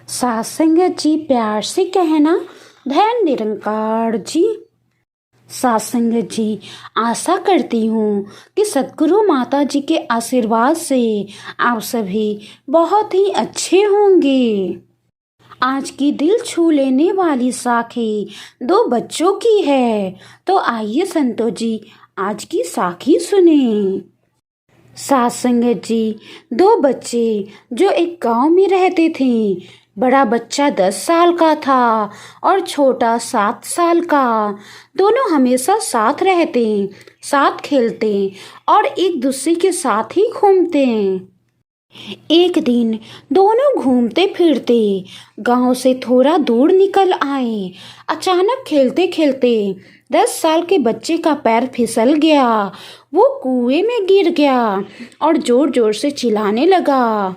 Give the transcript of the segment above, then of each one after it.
सासंगत जी प्यार से कहना। धैर्य निरंकार जी। सासंगत जी, आशा करती हूँ कि सद्गुरु माता जी के आशीर्वाद से आप सभी बहुत ही अच्छे होंगे। आज की दिल छू लेने वाली साखी दो बच्चों की है, तो आइए संतोष जी आज की साखी सुने। सासंगत जी, दो बच्चे जो एक गांव में रहते थे। बड़ा बच्चा 10 साल का था और छोटा 7 साल का। दोनों हमेशा साथ रहते, साथ खेलते और एक दूसरे के साथ ही घूमते। एक दिन दोनों घूमते फिरते गांव से थोड़ा दूर निकल आए। अचानक खेलते खेलते 10 साल के बच्चे का पैर फिसल गया। वो कुएं में गिर गया और जोर जोर से चिल्लाने लगा।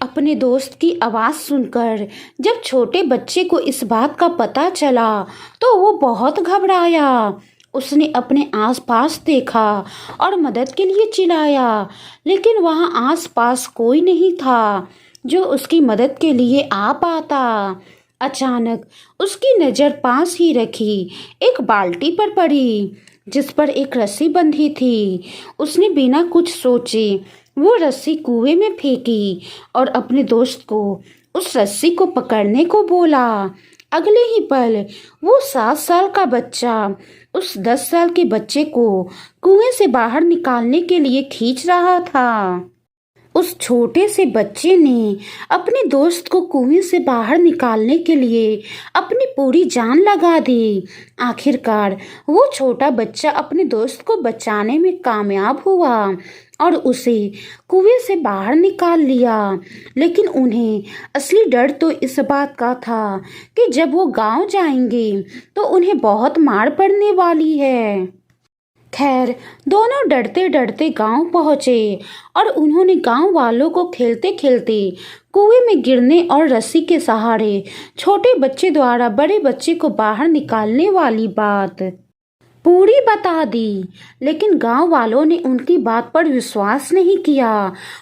अपने दोस्त की आवाज़ सुनकर जब छोटे बच्चे को इस बात का पता चला तो वो बहुत घबराया। उसने अपने आसपास देखा और मदद के लिए चिल्लाया, लेकिन वहाँ आसपास कोई नहीं था जो उसकी मदद के लिए आ पाता। अचानक उसकी नज़र पास ही रखी एक बाल्टी पर पड़ी जिस पर एक रस्सी बंधी थी। उसने बिना कुछ सोचे वो रस्सी कुएं में फेंकी और अपने दोस्त को उस रस्सी को पकड़ने को बोला। अगले ही पल वो 7 साल का बच्चा उस 10 साल के बच्चे को कुएं से बाहर निकालने के लिए खींच रहा था। उस छोटे से बच्चे ने अपने दोस्त को कुएं से बाहर निकालने के लिए अपनी पूरी जान लगा दी। आखिरकार वो छोटा बच्चा अपने दोस्त को बचाने में कामयाब हुआ और उसे कुएं से बाहर निकाल लिया। लेकिन उन्हें असली डर तो इस बात का था कि जब वो गांव जाएंगे तो उन्हें बहुत मार पड़ने वाली है। खैर, दोनों डरते डरते गांव पहुंचे और उन्होंने गांव वालों को खेलते खेलते कुएं में गिरने और रस्सी के सहारे छोटे बच्चे द्वारा बड़े बच्चे को बाहर निकालने वाली बात पूरी बता दी। लेकिन गांव वालों ने उनकी बात पर विश्वास नहीं किया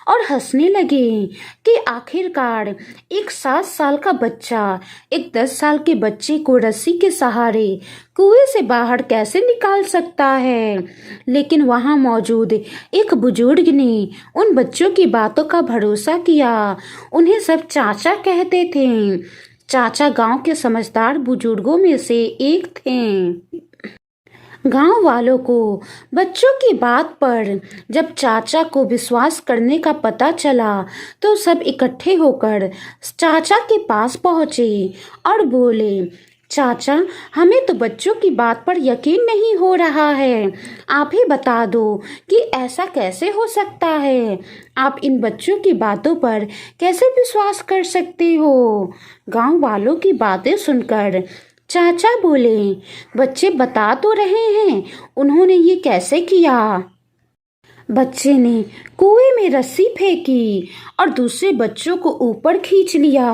और हंसने लगे कि आखिरकार एक 7 साल का बच्चा एक 10 साल के बच्चे को रस्सी के सहारे कुएं से बाहर कैसे निकाल सकता है। लेकिन वहां मौजूद एक बुजुर्ग ने उन बच्चों की बातों का भरोसा किया। उन्हें सब चाचा कहते थे। चाचा गांव के समझदार बुजुर्गों में से एक थे। गांव वालों को बच्चों की बात पर जब चाचा को विश्वास करने का पता चला तो सब इकट्ठे होकर चाचा के पास पहुंचे और बोले, चाचा, हमें तो बच्चों की बात पर यकीन नहीं हो रहा है। आप ही बता दो कि ऐसा कैसे हो सकता है। आप इन बच्चों की बातों पर कैसे विश्वास कर सकते हो। गांव वालों की बातें सुनकर चाचा बोले, बच्चे बता तो रहे हैं, उन्होंने ये कैसे किया। बच्चे ने कुएं में रस्सी फेंकी और दूसरे बच्चों को ऊपर खींच लिया।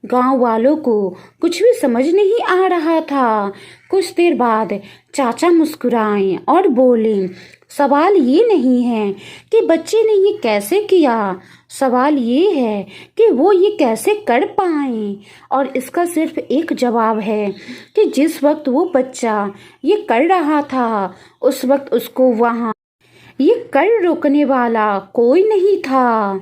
गांव वालों को कुछ भी समझ नहीं आ रहा था। कुछ देर बाद चाचा मुस्कुराए और बोले, सवाल ये नहीं है कि बच्चे ने ये कैसे किया, सवाल ये है कि वो ये कैसे कर पाए। और इसका सिर्फ एक जवाब है कि जिस वक्त वो बच्चा ये कर रहा था उस वक्त उसको वहाँ ये कर रोकने वाला कोई नहीं था।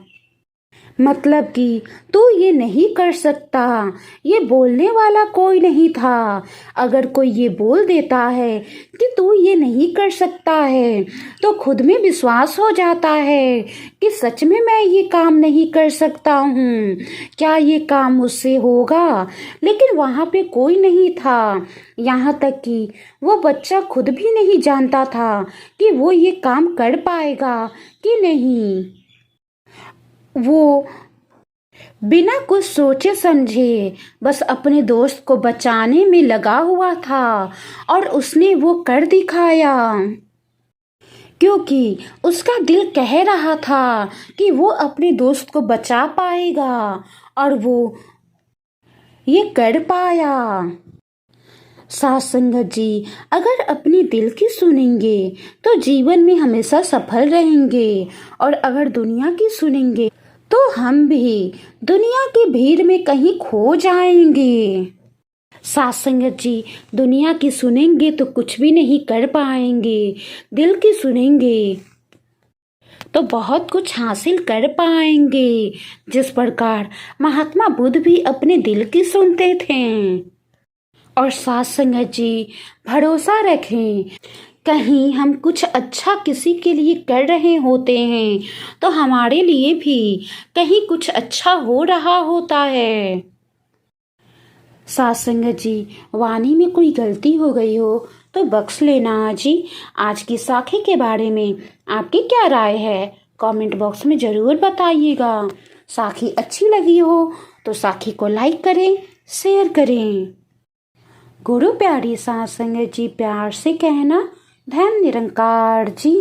मतलब कि तू ये नहीं कर सकता, ये बोलने वाला कोई नहीं था। अगर कोई ये बोल देता है कि तू ये नहीं कर सकता है तो खुद में विश्वास हो जाता है कि सच में मैं ये काम नहीं कर सकता हूँ, क्या ये काम मुझसे होगा। लेकिन वहाँ पे कोई नहीं था। यहाँ तक कि वो बच्चा खुद भी नहीं जानता था कि वो ये काम कर पाएगा कि नहीं। वो बिना कुछ सोचे समझे बस अपने दोस्त को बचाने में लगा हुआ था और उसने वो कर दिखाया, क्योंकि उसका दिल कह रहा था कि वो अपने दोस्त को बचा पाएगा और वो ये कर पाया। साथ संगत जी, अगर अपने दिल की सुनेंगे तो जीवन में हमेशा सफल रहेंगे और अगर दुनिया की सुनेंगे तो हम भी दुनिया की भीड़ में कहीं खो जाएंगे। साथ संगत जी, दुनिया की सुनेंगे तो कुछ भी नहीं कर पाएंगे, दिल की सुनेंगे तो बहुत कुछ हासिल कर पाएंगे। जिस प्रकार महात्मा बुद्ध भी अपने दिल की सुनते थे। और साथ संगत जी, भरोसा रखें, कहीं हम कुछ अच्छा किसी के लिए कर रहे होते हैं तो हमारे लिए भी कहीं कुछ अच्छा हो रहा होता है। साथ संगत जी, वाणी में कोई गलती हो गई हो तो बख्श लेना जी। आज की साखी के बारे में आपकी क्या राय है, कमेंट बॉक्स में ज़रूर बताइएगा। साखी अच्छी लगी हो तो साखी को लाइक करें, शेयर करें। गुरु प्यारी साथ संगत जी, प्यार से कहना, धन निरंकार जी।